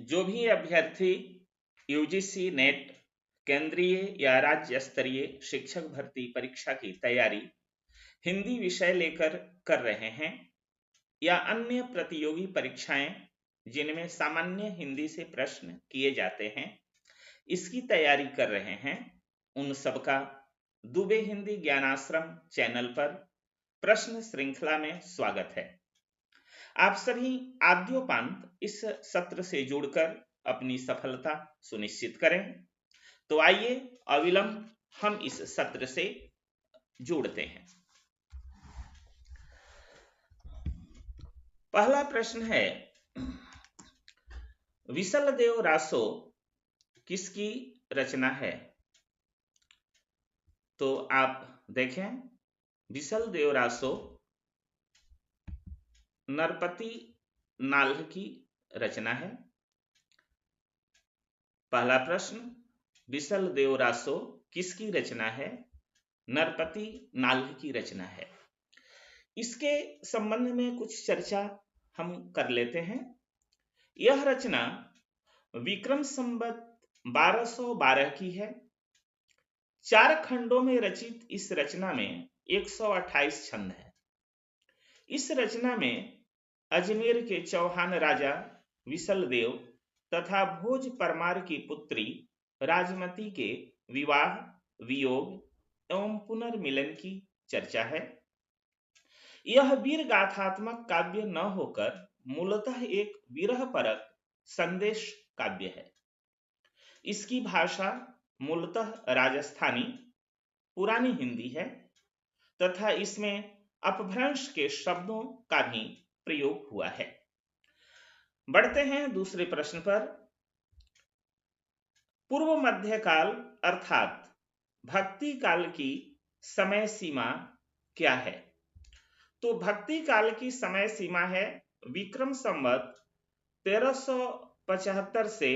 जो भी अभ्यर्थी यूजीसी नेट केंद्रीय या राज्य स्तरीय शिक्षक भर्ती परीक्षा की तैयारी हिंदी विषय लेकर कर रहे हैं या अन्य प्रतियोगी परीक्षाएं जिनमें सामान्य हिंदी से प्रश्न किए जाते हैं इसकी तैयारी कर रहे हैं, उन सबका दुबे हिंदी ज्ञानाश्रम चैनल पर प्रश्न श्रृंखला में स्वागत है। आप सभी आद्योपांत इस सत्र से जुड़कर अपनी सफलता सुनिश्चित करें। तो आइए अविलंब हम इस सत्र से जुड़ते हैं। पहला प्रश्न है, विसलदेव रासो किसकी रचना है? तो आप देखें, विसलदेव रासो नरपति नाल्ह की रचना है। पहला प्रश्न, विसलदेव रासो किसकी रचना है? नरपति नाल्ह की रचना है। इसके संबंध में कुछ चर्चा हम कर लेते हैं। यह रचना विक्रम संवत 1212 की है। 4 खंडों में रचित इस रचना में 128 छंद है। इस रचना में अजमेर के चौहान राजा विसलदेव तथा भोज परमार की पुत्री राजमती के विवाह, वियोग एवं पुनर्मिलन की चर्चा है। यह वीर गाथात्मक काव्य न होकर मूलतः एक विरह परक संदेश काव्य है। इसकी भाषा मूलतः राजस्थानी पुरानी हिंदी है तथा इसमें अपभ्रंश के शब्दों का भी प्रयोग हुआ है। बढ़ते हैं दूसरे प्रश्न पर। पूर्व मध्यकाल अर्थात भक्ति काल की समय सीमा क्या है? तो भक्ति काल की समय सीमा है विक्रम संवत 1375 से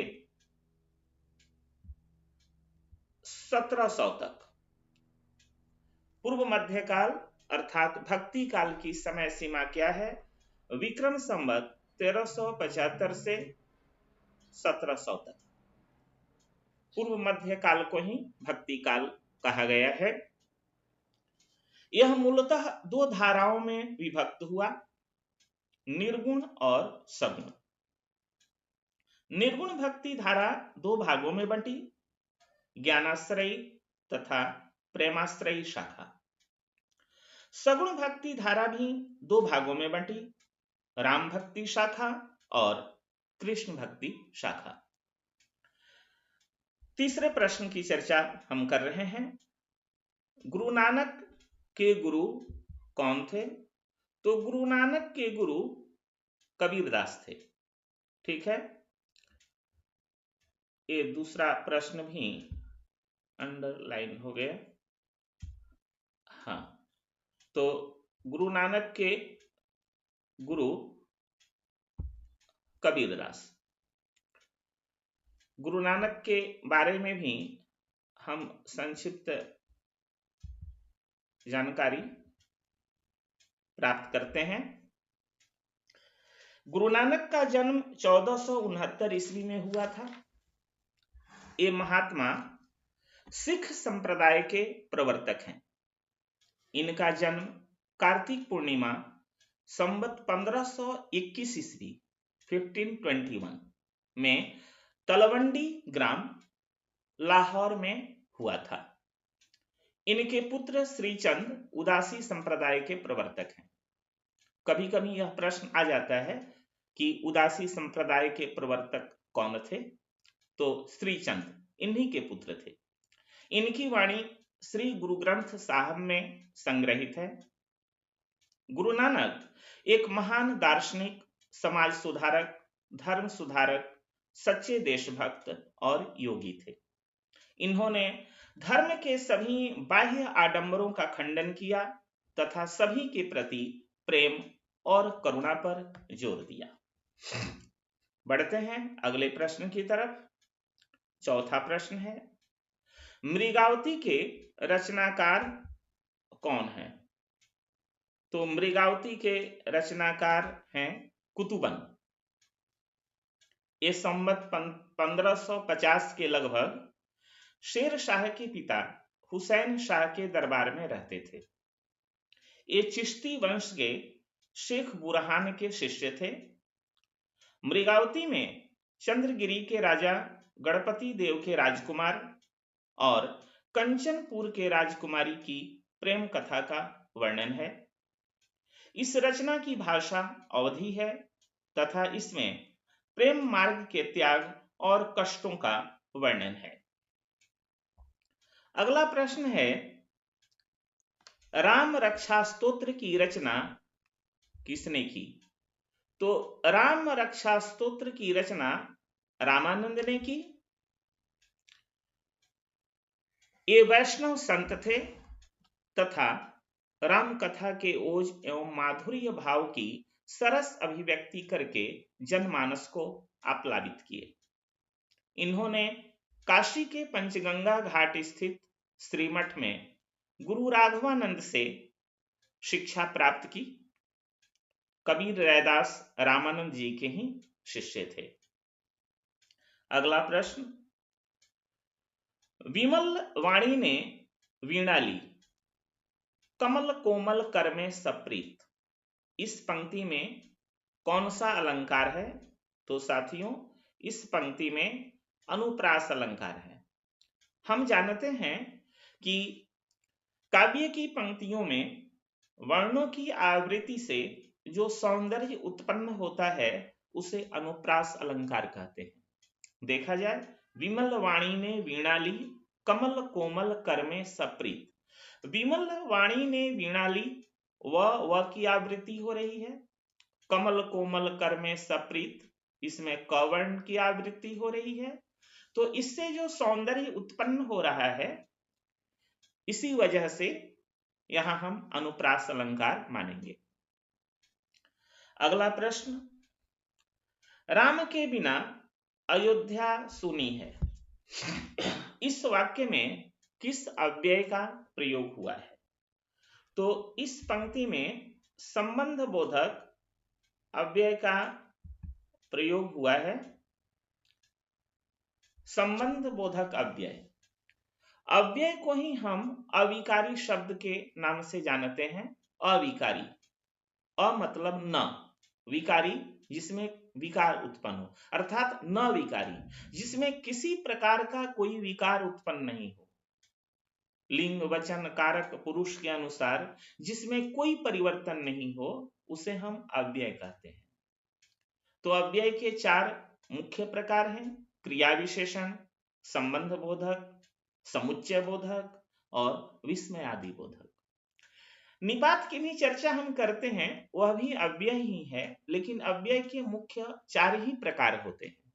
1700 तक। पूर्व मध्यकाल अर्थात भक्ति काल की समय सीमा क्या है? विक्रम संवत 1375 से 1700 तक। पूर्व मध्य काल को ही भक्ति काल कहा गया है। यह मूलतः 2 धाराओं में विभक्त हुआ, निर्गुण और सगुण। निर्गुण भक्ति धारा 2 भागों में बंटी, ज्ञानाश्रयी तथा प्रेमाश्रयी शाखा। सगुण भक्ति धारा भी 2 भागों में बंटी, राम भक्ति शाखा और कृष्ण भक्ति शाखा। तीसरे प्रश्न की चर्चा हम कर रहे हैं। गुरु नानक के गुरु कौन थे? तो गुरु नानक के गुरु कबीरदास थे। ठीक है, ये दूसरा प्रश्न भी अंडरलाइन हो गया। हाँ, तो गुरु नानक के गुरु कबीरदास। गुरु नानक के बारे में भी हम संक्षिप्त जानकारी प्राप्त करते हैं। गुरु नानक का जन्म 1469 ईस्वी में हुआ था। ये महात्मा सिख संप्रदाय के प्रवर्तक हैं। इनका जन्म कार्तिक पूर्णिमा संवत 1521 ईस्वी 1521 में तलवंडी ग्राम लाहौर में हुआ था। इनके पुत्र श्रीचंद उदासी संप्रदाय के प्रवर्तक हैं। कभी कभी यह प्रश्न आ जाता है कि उदासी संप्रदाय के प्रवर्तक कौन थे? तो श्रीचंद इन्हीं के पुत्र थे। इनकी वाणी श्री गुरु ग्रंथ साहब में संग्रहित है। गुरु नानक एक महान दार्शनिक, समाज सुधारक, धर्म सुधारक, सच्चे देशभक्त और योगी थे। इन्होंने धर्म के सभी बाह्य आडंबरों का खंडन किया तथा सभी के प्रति प्रेम और करुणा पर जोर दिया। बढ़ते हैं अगले प्रश्न की तरफ। चौथा प्रश्न है, मृगावती के रचनाकार कौन है? तो मृगावती के रचनाकार हैं कुतुबन। ये संवत 1550 के लगभग शेर शाह के पिता हुसैन शाह के दरबार में रहते थे। ये चिश्ती वंश के शेख बुरहान के शिष्य थे। मृगावती में चंद्रगिरी के राजा गणपति देव के राजकुमार और कंचनपुर के राजकुमारी की प्रेम कथा का वर्णन है। इस रचना की भाषा अवधी है तथा इसमें प्रेम मार्ग के त्याग और कष्टों का वर्णन है। अगला प्रश्न है, राम रक्षा स्तोत्र की रचना किसने की? तो राम रक्षा स्तोत्र की रचना रामानंद ने की। ये वैष्णव संत थे तथा राम कथा के ओज एवं माधुर्य भाव की सरस अभिव्यक्ति करके जनमानस को आप्लावित किए। इन्होंने काशी के पंचगंगा घाट स्थित श्रीमठ में गुरु राघवानंद से शिक्षा प्राप्त की। कबीर रैदास रामानंद जी के ही शिष्य थे। अगला प्रश्न, विमल वाणी ने वीणा ली, कमल कोमल कर में सप्रीत। इस पंक्ति में कौन सा अलंकार है? तो साथियों, इस पंक्ति में अनुप्रास अलंकार है। हम जानते हैं कि काव्य की पंक्तियों में वर्णों की आवृत्ति से जो सौंदर्य उत्पन्न होता है उसे अनुप्रास अलंकार कहते हैं। देखा जाए, विमल वाणी ने वीणा ली, कमल कोमल कर में सप्रीत। विमल वाणी ने वीणा ली, वह की आवृत्ति हो रही है। कमल कोमल कर में सप्रीत, इसमें कवर्ण की आवृत्ति हो रही है। तो इससे जो सौंदर्य उत्पन्न हो रहा है, इसी वजह से यहां हम अनुप्रास अलंकार मानेंगे। अगला प्रश्न, राम के बिना अयोध्या सूनी है। इस वाक्य में किस अव्यय का प्रयोग हुआ है? तो इस पंक्ति में संबंध बोधक अव्यय का प्रयोग हुआ है। संबंध बोधक अव्यय, अव्यय को ही हम अविकारी शब्द के नाम से जानते हैं। अविकारी, अ मतलब न, विकारी जिसमें विकार उत्पन्न हो, अर्थात न विकारी, जिसमें किसी प्रकार का कोई विकार उत्पन्न नहीं हो। लिंग वचन कारक पुरुष के अनुसार जिसमें कोई परिवर्तन नहीं हो, उसे हम अव्यय कहते हैं। तो अव्यय के 4 मुख्य प्रकार हैं: क्रिया विशेषण, संबंध बोधक, समुच्चय बोधक और विस्मय आदि बोधक। निपात की भी चर्चा हम करते हैं, वह भी अव्यय ही है, लेकिन अव्यय के मुख्य 4 ही प्रकार होते हैं।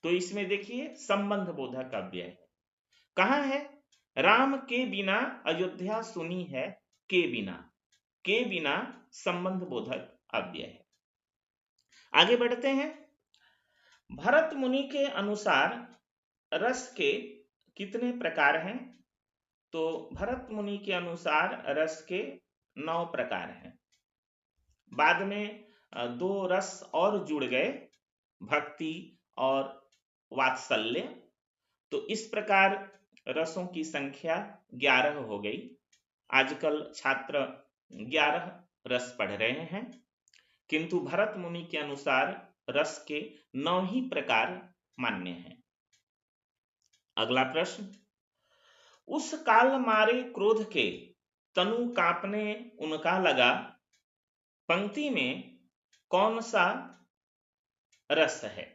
तो इसमें देखिए, संबंध बोधक अव्यय है। कहां है? राम के बिना अयोध्या सुनी है, के बिना संबंध बोधक अव्यय है। आगे बढ़ते हैं। भरत मुनि के अनुसार रस के कितने प्रकार हैं? तो भरत मुनि के अनुसार रस के 9 प्रकार हैं। बाद में 2 रस और जुड़ गए, भक्ति और वात्सल्य। तो इस प्रकार रसों की संख्या 11 हो गई। आजकल छात्र 11 रस पढ़ रहे हैं, किंतु भरत मुनि के अनुसार रस के 9 ही प्रकार मान्य हैं। अगला प्रश्न, उस काल मारे क्रोध के तनु कांपने उनका लगा। पंक्ति में कौन सा रस है?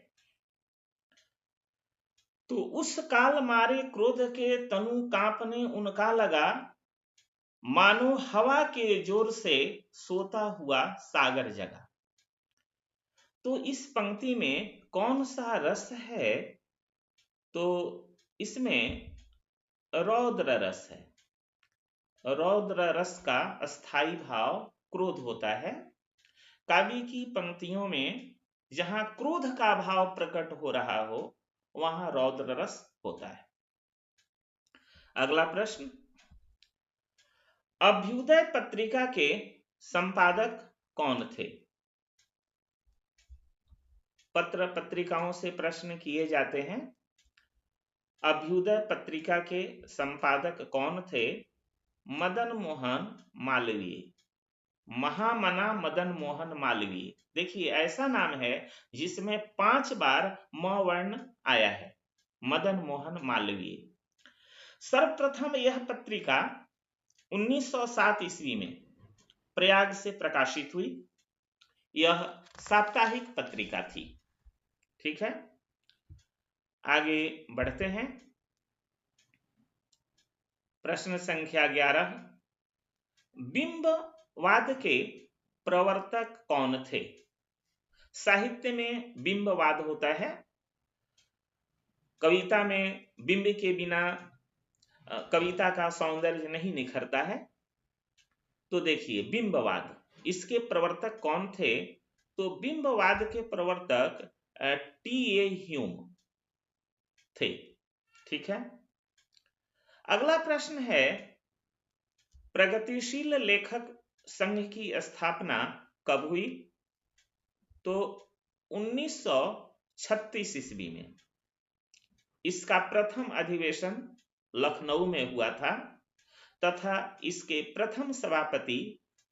तो उस काल मारे क्रोध के तनु कांपने उनका लगा, मानो हवा के जोर से सोता हुआ सागर जगा। तो इस पंक्ति में कौन सा रस है? तो इसमें रौद्र रस है। रौद्र रस का अस्थाई भाव क्रोध होता है। काव्य की पंक्तियों में जहां क्रोध का भाव प्रकट हो रहा हो, वहां रौद्र रस होता है। अगला प्रश्न, अभ्युदय पत्रिका के संपादक कौन थे? पत्र पत्रिकाओं से प्रश्न किए जाते हैं। अभ्युदय पत्रिका के संपादक कौन थे? मदन मोहन मालवीय, महामना मदन मोहन मालवीय। देखिए ऐसा नाम है जिसमें 5 बार म वर्ण आया है, मदन मोहन मालवीय। सर्वप्रथम यह पत्रिका 1907 ईस्वी में प्रयाग से प्रकाशित हुई। यह साप्ताहिक पत्रिका थी। ठीक है, आगे बढ़ते हैं। प्रश्न संख्या 11, बिंबवाद के प्रवर्तक कौन थे? साहित्य में बिंबवाद होता है, कविता में बिंब के बिना कविता का सौंदर्य नहीं निखरता है। तो देखिए बिंबवाद, इसके प्रवर्तक कौन थे? तो बिंबवाद के प्रवर्तक टी.ए. ह्यूम थे। ठीक है, अगला प्रश्न है, प्रगतिशील लेखक संघ की स्थापना कब हुई? तो 1936 ईस्वी में। इसका प्रथम अधिवेशन लखनऊ में हुआ था तथा इसके प्रथम सभापति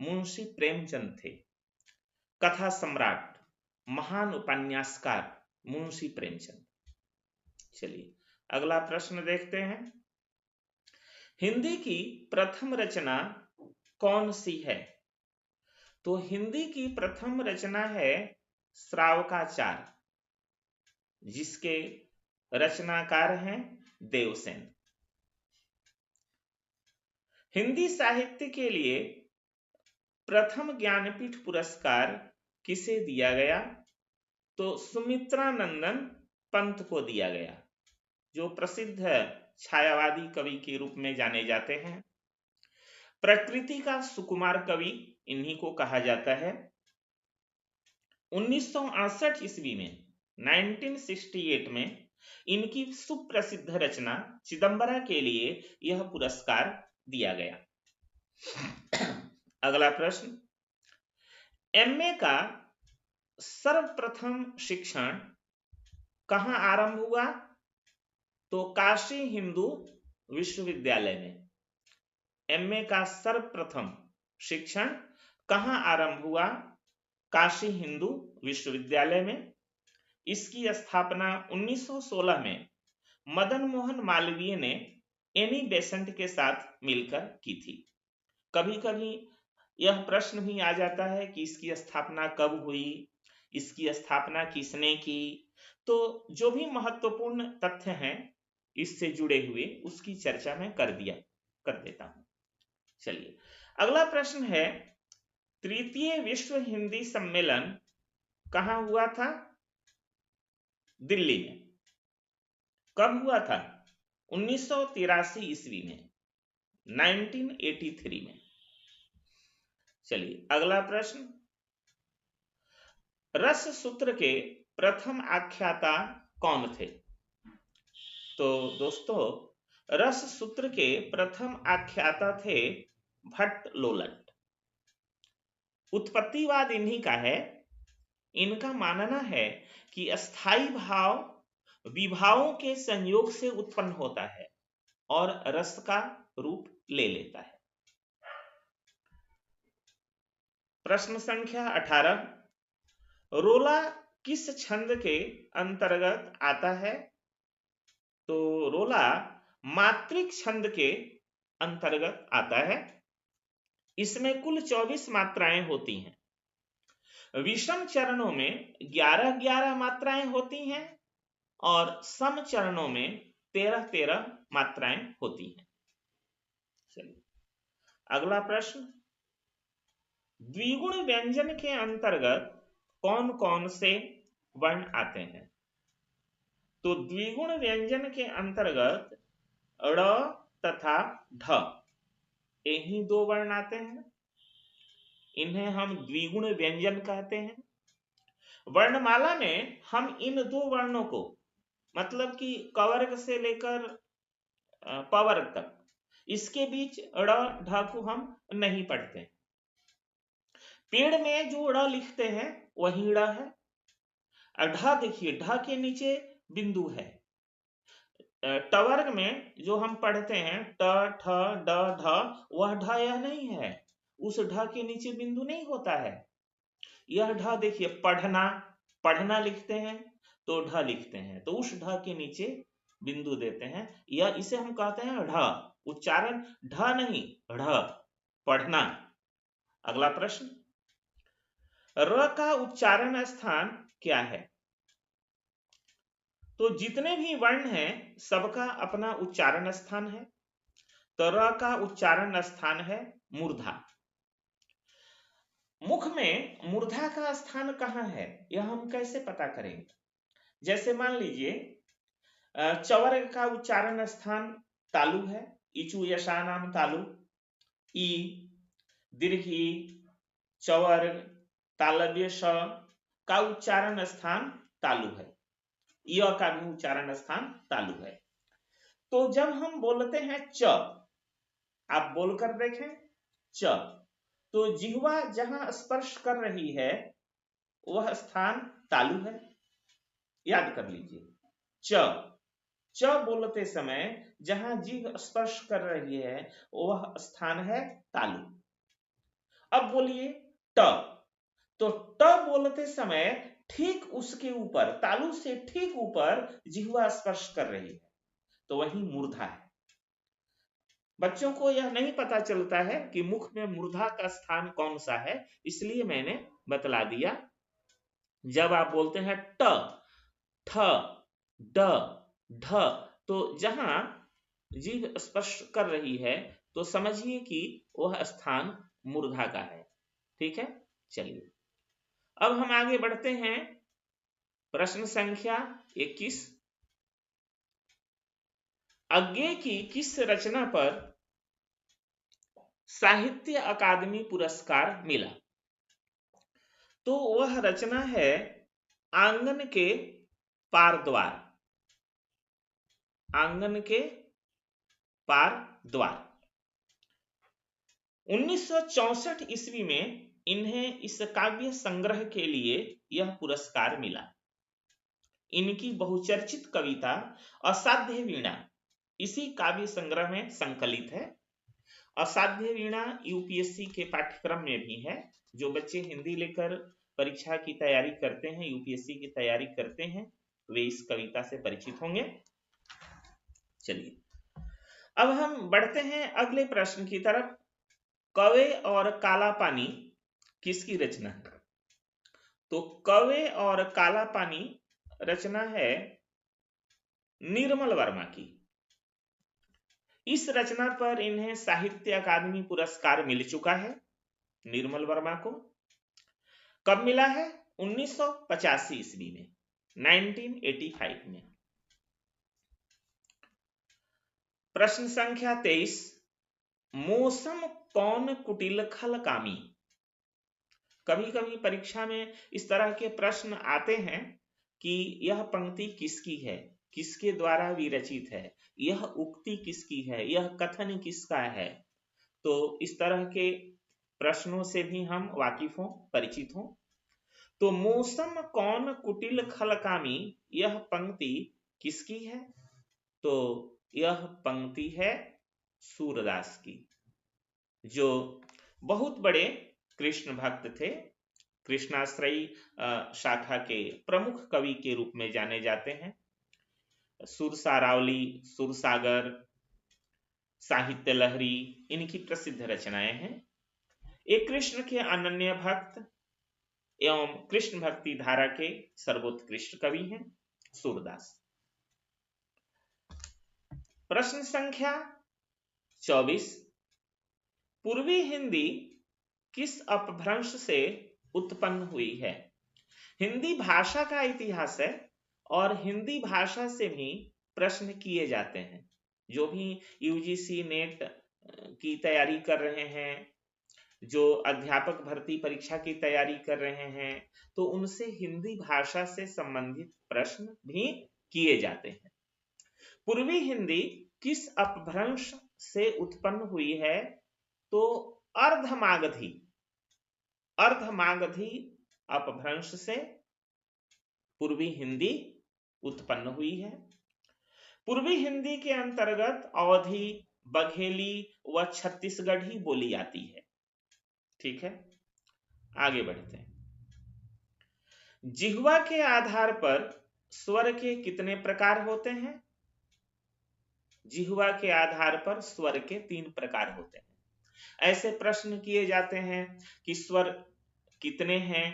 मुंशी प्रेमचंद थे। कथा सम्राट, महान उपन्यासकार मुंशी प्रेमचंद। चलिए अगला प्रश्न देखते हैं। हिंदी की प्रथम रचना कौन सी है? तो हिंदी की प्रथम रचना है श्रावकाचार, जिसके रचनाकार हैं देवसेन। हिंदी साहित्य के लिए प्रथम ज्ञानपीठ पुरस्कार किसे दिया गया? तो सुमित्रानंदन पंत को दिया गया, जो प्रसिद्ध छायावादी कवि के रूप में जाने जाते हैं। प्रकृति का सुकुमार कवि इन्हीं को कहा जाता है। 1968 ईस्वी में 1968 में इनकी सुप्रसिद्ध रचना चिदंबरा के लिए यह पुरस्कार दिया गया। अगला प्रश्न, एमए का सर्वप्रथम शिक्षण कहां आरंभ हुआ? तो काशी हिंदू विश्वविद्यालय में। एमए का सर्वप्रथम शिक्षण कहां आरंभ हुआ? काशी हिंदू विश्वविद्यालय में। इसकी स्थापना 1916 में मदन मोहन मालवीय ने एनी बेसेंट के साथ मिलकर की थी। कभी कभी यह प्रश्न भी आ जाता है कि इसकी स्थापना कब हुई, इसकी स्थापना किसने की। तो जो भी महत्वपूर्ण तथ्य हैं इससे जुड़े हुए उसकी चर्चा मैं कर देता हूं। चलिए अगला प्रश्न है, तृतीय विश्व हिंदी सम्मेलन कहां हुआ था? दिल्ली में। कब हुआ था? 1983 ईस्वी में, 1983 में। चलिए अगला प्रश्न, रस सूत्र के प्रथम आख्याता कौन थे? तो दोस्तों रस सूत्र के प्रथम आख्याता थे भट्ट लोलट। उत्पत्तिवाद इन्हीं का है। इनका मानना है कि अस्थाई भाव विभावों के संयोग से उत्पन्न होता है और रस का रूप ले लेता है। प्रश्न संख्या 18, रोला किस छंद के अंतर्गत आता है? तो रोला मात्रिक छंद के अंतर्गत आता है। इसमें कुल 24 मात्राएं होती हैं। विषम चरणों में 11-11 मात्राएं होती हैं और सम चरणों में 13-13 मात्राएं होती हैं। चलिए अगला प्रश्न, द्विगुण व्यंजन के अंतर्गत कौन कौन से वर्ण आते हैं? तो द्विगुण व्यंजन के अंतर्गत ड़ तथा ढ, यही 2 वर्ण आते हैं। इन्हें हम द्विगुण व्यंजन कहते हैं। वर्णमाला में हम इन 2 वर्णों को, मतलब कि कवर्ग से लेकर पवर्ग तक, इसके बीच ड़ ढ को हम नहीं पढ़ते। पेड़ में जो ड़ लिखते हैं वही ड़ है। ढ देखिए, ढ के नीचे बिंदु है। टवर्ग में जो हम पढ़ते हैं ट ठ ड ढ, वह ढ यह नहीं है, उस ढ के नीचे बिंदु नहीं होता है। यह ढ देखिए, पढ़ना, पढ़ना लिखते हैं तो ढ लिखते हैं, तो उस ढ के नीचे बिंदु देते हैं, यह इसे हम कहते हैं ढ। उच्चारण ढ नहीं, ढ, पढ़ना। अगला प्रश्न, र का उच्चारण स्थान क्या है? तो जितने भी वर्ण हैं सबका अपना उच्चारण स्थान है। तो र का उच्चारण स्थान है मूर्धा। मुख में मूर्धा का स्थान कहाँ है, यह हम कैसे पता करेंगे? जैसे मान लीजिए चवर्ग का उच्चारण स्थान तालु है, इचु यशानाम तालु, ई, दीर्घ ई, चवर्ग, तालव्य श का उच्चारण स्थान तालु है, य का भी उच्चारण स्थान तालु है। तो जब हम बोलते हैं च, आप बोलकर देखें च, तो जिह्वा जहां स्पर्श कर रही है वह स्थान तालु है, याद कर लीजिए। च बोलते समय जहां जीभ स्पर्श कर रही है वह स्थान है तालु। अब बोलिए ट, तो ट बोलते समय ठीक उसके ऊपर, तालु से ठीक ऊपर जिह्वा स्पर्श कर रही है, तो वही मूर्धा है। बच्चों को यह नहीं पता चलता है कि मुख में मूर्धा का स्थान कौन सा है, इसलिए मैंने बतला दिया। जब आप बोलते हैं ट, ठ, ड, ढ, तो जहां जीभ स्पर्श कर रही है तो समझिए कि वह स्थान मूर्धा का है। ठीक है, चलिए अब हम आगे बढ़ते हैं। प्रश्न संख्या 21, अज्ञे की किस रचना पर साहित्य अकादमी पुरस्कार मिला? तो वह रचना है आंगन के पार द्वार। आंगन के पार द्वार। 1964 ईस्वी में इन्हें इस काव्य संग्रह के लिए यह पुरस्कार मिला। इनकी बहुचर्चित कविता असाध्य वीणा इसी काव्य संग्रह में संकलित है। असाध्य वीणा यूपीएससी के पाठ्यक्रम में भी है। जो बच्चे हिंदी लेकर परीक्षा की तैयारी करते हैं, यूपीएससी की तैयारी करते हैं, वे इस कविता से परिचित होंगे। चलिए अब हम बढ़ते हैं अगले प्रश्न की तरफ। कौवे और काला पानी किसकी रचना है? तो कौवे और काला पानी रचना है निर्मल वर्मा की। इस रचना पर इन्हें साहित्य अकादमी पुरस्कार मिल चुका है। निर्मल वर्मा को कब मिला है? 1985 ईस्वी में, 1985 में। प्रश्न संख्या 23, मौसम कौन कुटिल खल कामी? कभी कभी परीक्षा में इस तरह के प्रश्न आते हैं कि यह पंक्ति किसकी है, किसके द्वारा विरचित है, यह उक्ति किसकी है, यह कथन किसका है। तो इस तरह के प्रश्नों से भी हम वाकिफ हों, परिचित हों। तो मौसम कौन कुटिल खल कामी, यह पंक्ति किसकी है? तो यह पंक्ति है सूरदास की, जो बहुत बड़े कृष्ण भक्त थे। कृष्णाश्रयी शाखा के प्रमुख कवि के रूप में जाने जाते हैं। सुरसारावली, सुरसागर, साहित्य लहरी इनकी प्रसिद्ध रचनाएं हैं। एक कृष्ण के अनन्य भक्त एवं कृष्ण भक्ति धारा के सर्वोत्कृष्ट कवि हैं सूरदास। प्रश्न संख्या 24, पूर्वी हिंदी किस अपभ्रंश से उत्पन्न हुई है? हिंदी भाषा का इतिहास है और हिंदी भाषा से भी प्रश्न किए जाते हैं। जो भी यूजीसी नेट की तैयारी कर रहे हैं, जो अध्यापक भर्ती परीक्षा की तैयारी कर रहे हैं, तो उनसे हिंदी भाषा से संबंधित प्रश्न भी किए जाते हैं। पूर्वी हिंदी किस अपभ्रंश से उत्पन्न हुई है? तो अर्धमागधी, अर्धमागधी अपभ्रंश से पूर्वी हिंदी उत्पन्न हुई है। पूर्वी हिंदी के अंतर्गत अवधी, बघेली व छत्तीसगढ़ी बोली जाती है। ठीक है, आगे बढ़ते हैं। जिह्वा के आधार पर स्वर के कितने प्रकार होते हैं? जिह्वा के आधार पर स्वर के 3 प्रकार होते हैं। ऐसे प्रश्न किए जाते हैं कि स्वर कितने हैं,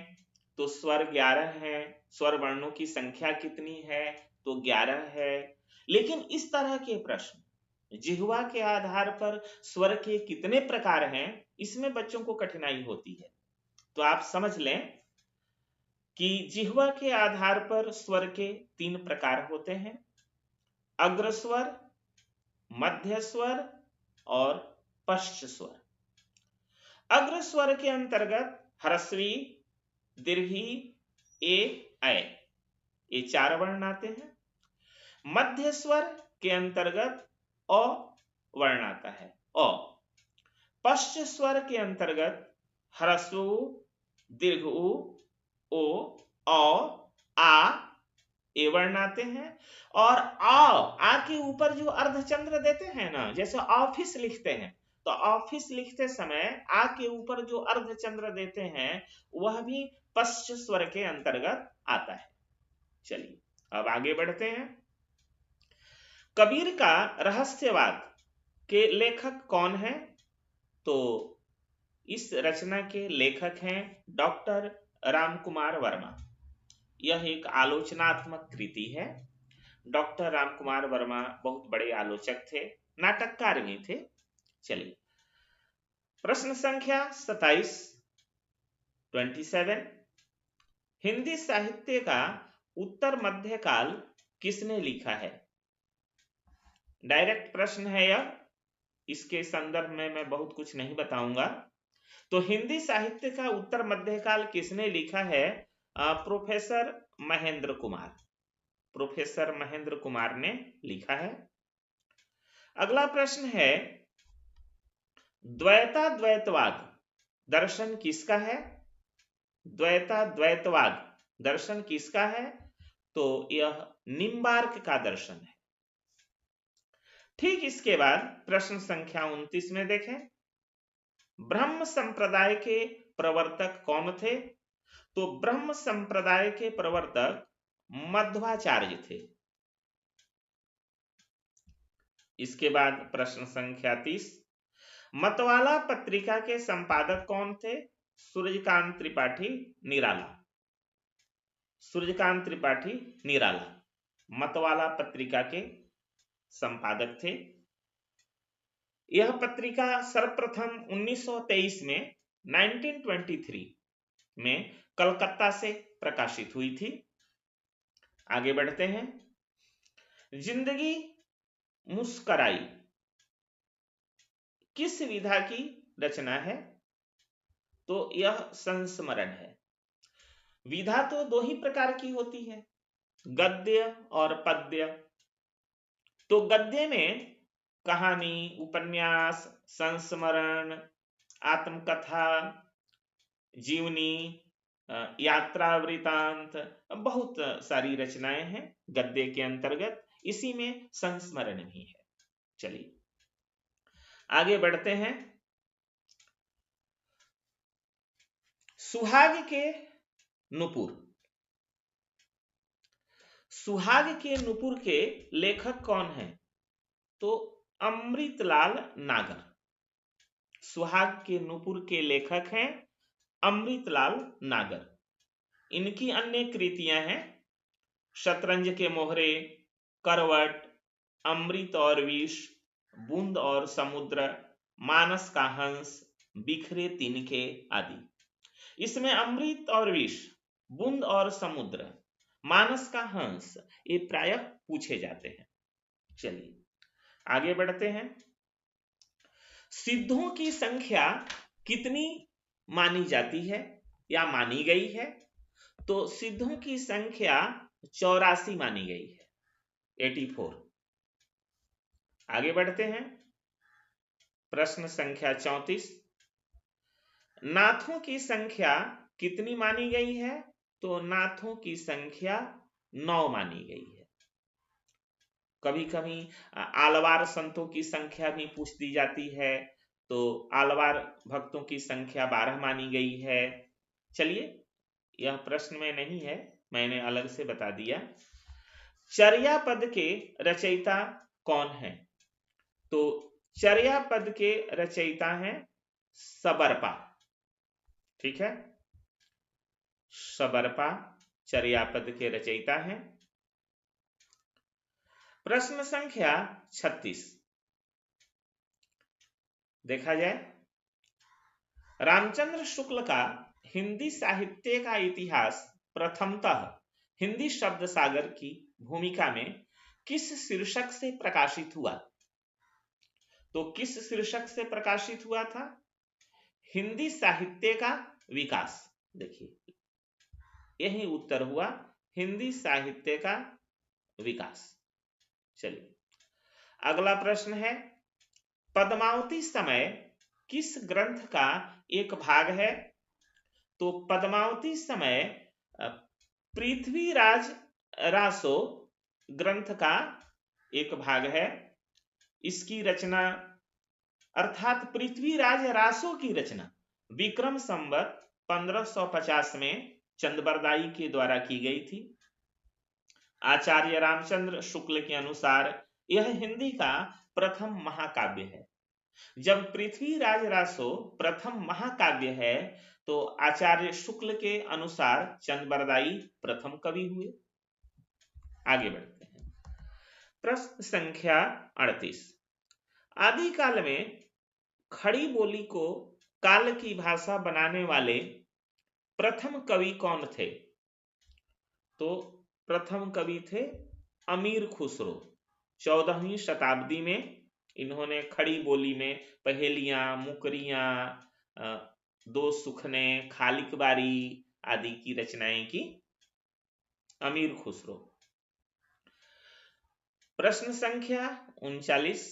तो स्वर 11 हैं। स्वर वर्णों की संख्या कितनी है, तो 11 है। लेकिन इस तरह के प्रश्न जिह्वा के आधार पर स्वर के कितने प्रकार हैं, इसमें बच्चों को कठिनाई होती है। तो आप समझ लें कि जिह्वा के आधार पर स्वर के 3 प्रकार होते हैं: अग्र स्वर, मध्य स्वर और पश्च स्वर। अग्र स्वर के अंतर्गत ह्रस्वी, दीर्घी, ए, ऐ, ये 4 वर्ण आते हैं। मध्य स्वर के अंतर्गत अ वर्ण आता है, अ। पश्च स्वर के अंतर्गत ह्रस्व उ, दीर्घ उ, ओ, औ, आ, ए वर्ण आते हैं। और आ के ऊपर जो अर्धचंद्र देते हैं ना, जैसे ऑफिस लिखते हैं, तो ऑफिस लिखते समय आ के ऊपर जो अर्धचंद्र देते हैं वह भी पश्च स्वर के अंतर्गत आता है। चलिए अब आगे बढ़ते हैं। कबीर का रहस्यवाद के लेखक कौन है? तो इस रचना के लेखक हैं डॉक्टर रामकुमार वर्मा। यह एक आलोचनात्मक कृति है। डॉक्टर रामकुमार वर्मा बहुत बड़े आलोचक थे, नाटककार भी थे। चलिए प्रश्न संख्या 27 हिंदी साहित्य का उत्तर मध्यकाल किसने लिखा है? डायरेक्ट प्रश्न है यह, इसके संदर्भ में मैं बहुत कुछ नहीं बताऊंगा। तो हिंदी साहित्य का उत्तर मध्यकाल किसने लिखा है? प्रोफेसर महेंद्र कुमार। प्रोफेसर महेंद्र कुमार ने लिखा है। अगला प्रश्न है, द्वैताद्वैतवाद दर्शन किसका है? द्वैताद्वैतवाद दर्शन किसका है? तो यह निम्बार्क का दर्शन है। ठीक इसके बाद प्रश्न संख्या 29 में देखें, ब्रह्म संप्रदाय के प्रवर्तक कौन थे? तो ब्रह्म संप्रदाय के प्रवर्तक मध्वाचार्य थे। इसके बाद प्रश्न संख्या 30, मतवाला पत्रिका के संपादक कौन थे? सूर्यकांत त्रिपाठी निराला। सूर्यकांत त्रिपाठी निराला मतवाला पत्रिका के संपादक थे। यह पत्रिका सर्वप्रथम 1923 में 1923 में कलकत्ता से प्रकाशित हुई थी। आगे बढ़ते हैं। जिंदगी मुस्कराई किस विधा की रचना है? तो यह संस्मरण है। विधा तो 2 ही प्रकार की होती है, गद्य और पद्य। तो गद्य में कहानी, उपन्यास, संस्मरण, आत्मकथा, जीवनी, यात्रा वृतांत, बहुत सारी रचनाएं हैं गद्य के अंतर्गत। इसी में संस्मरण भी है। चलिए आगे बढ़ते हैं। सुहाग के नुपुर। सुहाग के नुपुर के लेखक कौन हैं? तो अमृतलाल नागर। सुहाग के नुपुर के लेखक हैं अमृतलाल नागर। इनकी अन्य कृतियां हैं शतरंज के मोहरे, करवट, अमृत और विष, बूंद और समुद्र, मानस का हंस, बिखरे तिनके आदि। इसमें अमृत और विष, बूंद और समुद्र, मानस का हंस ये प्रायः पूछे जाते हैं। चलिए आगे बढ़ते हैं। सिद्धों की संख्या कितनी मानी जाती है या मानी गई है? तो सिद्धों की संख्या 84 मानी गई है, 84। आगे बढ़ते हैं। प्रश्न संख्या 34, नाथों की संख्या कितनी मानी गई है? तो नाथों की संख्या 9 मानी गई है। कभी कभी आलवार संतों की संख्या भी पूछ दी जाती है, तो आलवार भक्तों की संख्या 12 मानी गई है। चलिए, यह प्रश्न में नहीं है, मैंने अलग से बता दिया। चर्या पद के रचयिता कौन है? तो चर्या पद के रचयिता हैं सबरपा। ठीक है, सबरपा चर्या पद के रचयिता हैं। प्रश्न संख्या 36 देखा जाए। रामचंद्र शुक्ल का हिंदी साहित्य का इतिहास प्रथमतः हिंदी शब्द सागर की भूमिका में किस शीर्षक से प्रकाशित हुआ? तो किस शीर्षक से प्रकाशित हुआ था? हिंदी साहित्य का विकास। देखिए, यही उत्तर हुआ, हिंदी साहित्य का विकास। चलिए, अगला प्रश्न है, पद्मावती समय किस ग्रंथ का एक भाग है? तो पद्मावती समय पृथ्वीराज रासो ग्रंथ का एक भाग है। इसकी रचना अर्थात पृथ्वीराज रासो की रचना विक्रम संवत 1550 में चंदबरदाई के द्वारा की गई थी। आचार्य रामचंद्र शुक्ल के अनुसार यह हिंदी का प्रथम महाकाव्य है। जब पृथ्वीराज रासो प्रथम महाकाव्य है, तो आचार्य शुक्ल के अनुसार चंदबरदाई प्रथम कवि हुए। आगे बढ़ते हैं। प्रश्न संख्या 38, आदिकाल में खड़ी बोली को काल की भाषा बनाने वाले प्रथम कवि कौन थे? तो प्रथम कवि थे अमीर खुसरो। 14वीं शताब्दी में इन्होंने खड़ी बोली में पहेलियां, मुकरियां, दो सुखने, खालिक बारी आदि की रचनाएं की। अमीर खुसरो। प्रश्न संख्या 39,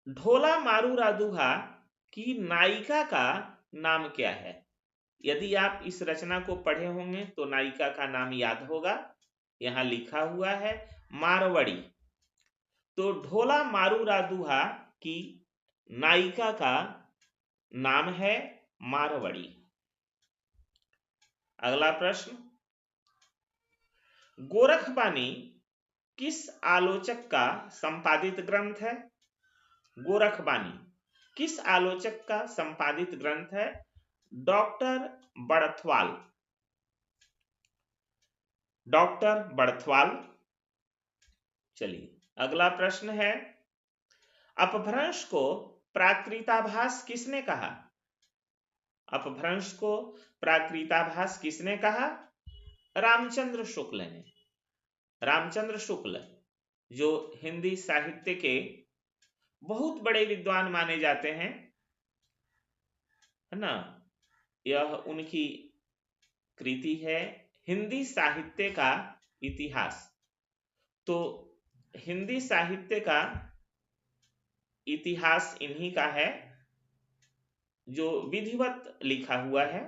ढोला मारू राधुहा की नायिका का नाम क्या है? यदि आप इस रचना को पढ़े होंगे तो नायिका का नाम याद होगा। यहां लिखा हुआ है मारवड़ी। तो ढोला मारू राधुहा की नायिका का नाम है मारवड़ी। अगला प्रश्न, गोरखबानी किस आलोचक का संपादित ग्रंथ है? गोरखबानी किस आलोचक का संपादित ग्रंथ है? डॉक्टर बड़थवाल। डॉक्टर बड़थवाल। चलिए, अगला प्रश्न है, अपभ्रंश को प्राकृताभास किसने कहा? अपभ्रंश को प्राकृताभास किसने कहा? रामचंद्र शुक्ल ने। रामचंद्र शुक्ल जो हिंदी साहित्य के बहुत बड़े विद्वान माने जाते हैं, है ना, यह उनकी कृति है हिंदी साहित्य का इतिहास। तो हिंदी साहित्य का इतिहास इन्हीं का है, जो विधिवत लिखा हुआ है।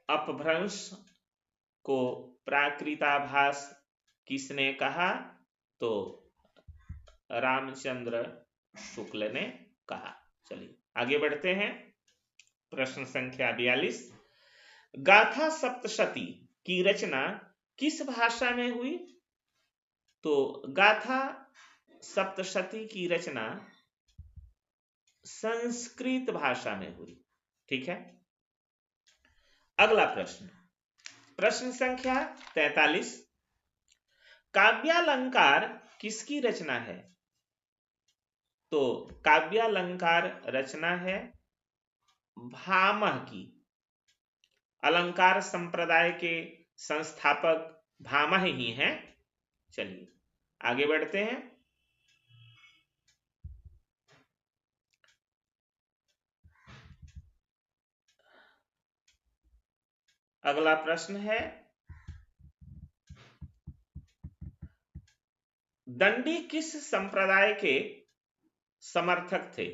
अपभ्रंश को प्राकृताभास किसने कहा? तो रामचंद्र शुक्ल ने कहा। चलिए, आगे बढ़ते हैं। प्रश्न संख्या 42, गाथा सप्तशती की रचना किस भाषा में हुई? तो गाथा सप्तशती की रचना संस्कृत भाषा में हुई। ठीक है। अगला प्रश्न, प्रश्न संख्या 43, काव्यालंकार किसकी रचना है? तो काव्यालंकार रचना है भामह की। अलंकार संप्रदाय के संस्थापक भामह ही हैं। चलिए, आगे बढ़ते हैं। अगला प्रश्न है, दंडी किस संप्रदाय के समर्थक थे?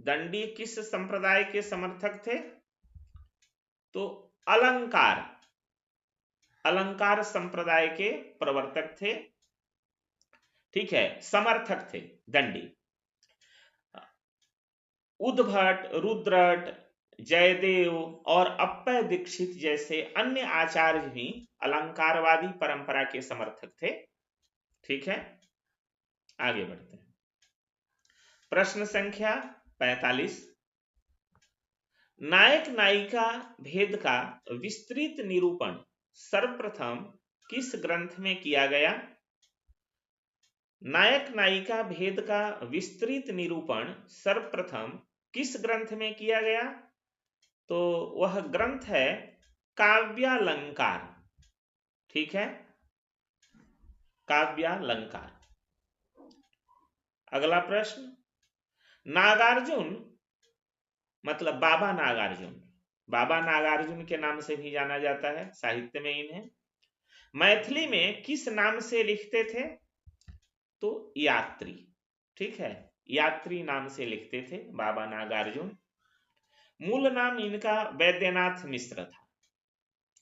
दंडी किस संप्रदाय के समर्थक थे? तो अलंकार संप्रदाय के प्रवर्तक थे, ठीक है, समर्थक थे दंडी। उद्भट, रुद्रट, जयदेव और अप्पय दीक्षित जैसे अन्य आचार्य भी अलंकारवादी परंपरा के समर्थक थे, ठीक है। आगे बढ़ते हैं। प्रश्न संख्या 45। नायक नायिका भेद का विस्तृत निरूपण सर्वप्रथम किस ग्रंथ में किया गया? नायक नायिका भेद का विस्तृत निरूपण सर्वप्रथम किस ग्रंथ में किया गया? तो वह ग्रंथ है काव्यालंकार, ठीक है, काव्यालंकार। अगला प्रश्न, नागार्जुन मतलब बाबा नागार्जुन, बाबा नागार्जुन के नाम से भी जाना जाता है साहित्य में इन्हें, मैथिली में किस नाम से लिखते थे? तो यात्री, ठीक है, यात्री नाम से लिखते थे बाबा नागार्जुन। मूल नाम इनका वैद्यनाथ मिश्र था,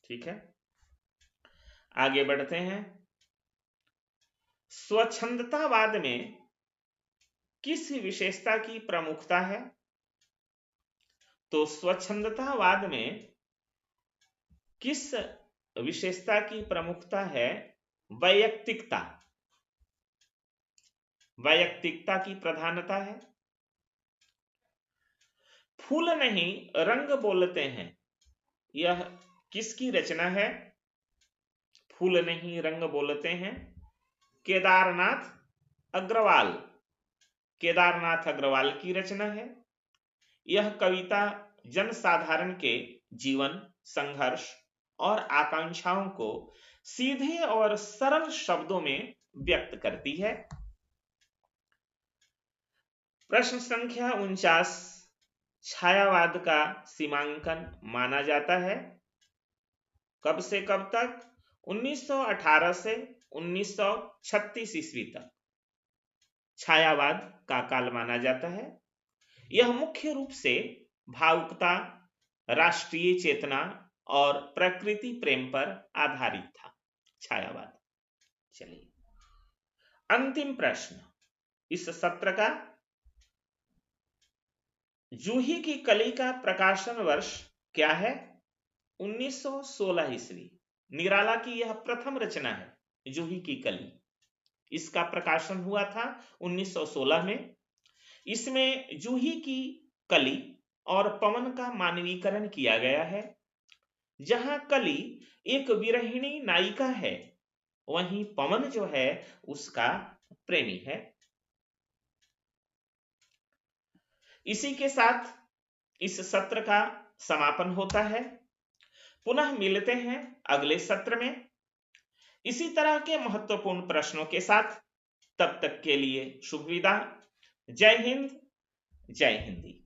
ठीक है। आगे बढ़ते हैं। स्वच्छंदतावाद में किस विशेषता की प्रमुखता है? तो स्वच्छंदतावाद में किस विशेषता की प्रमुखता है? वैयक्तिकता, वैयक्तिकता की प्रधानता है। फूल नहीं रंग बोलते हैं, यह किसकी रचना है? फूल नहीं रंग बोलते हैं केदारनाथ अग्रवाल, केदारनाथ अग्रवाल की रचना है। यह कविता जनसाधारण के जीवन, संघर्ष और आकांक्षाओं को सीधे और सरल शब्दों में व्यक्त करती है। प्रश्न संख्या 49। छायावाद का सीमांकन माना जाता है कब से कब तक? 1918 से 1936 ईस्वी तक छायावाद का काल माना जाता है। यह मुख्य रूप से भावुकता, राष्ट्रीय चेतना और प्रकृति प्रेम पर आधारित था छायावाद। चलिए अंतिम प्रश्न इस सत्र का, जूही की कली का प्रकाशन वर्ष क्या है? 1916 ईस्वी। निराला की यह प्रथम रचना है जूही की कली, इसका प्रकाशन हुआ था 1916 में। इसमें जूही की कली और पवन का मानवीकरण किया गया है। जहां कली एक विरहिणी नायिका है, वहीं पवन जो है उसका प्रेमी है। इसी के साथ इस सत्र का समापन होता है। पुनः मिलते हैं अगले सत्र में इसी तरह के महत्वपूर्ण प्रश्नों के साथ। तब तक के लिए शुभ विदा। जय हिंद, जय हिंदी।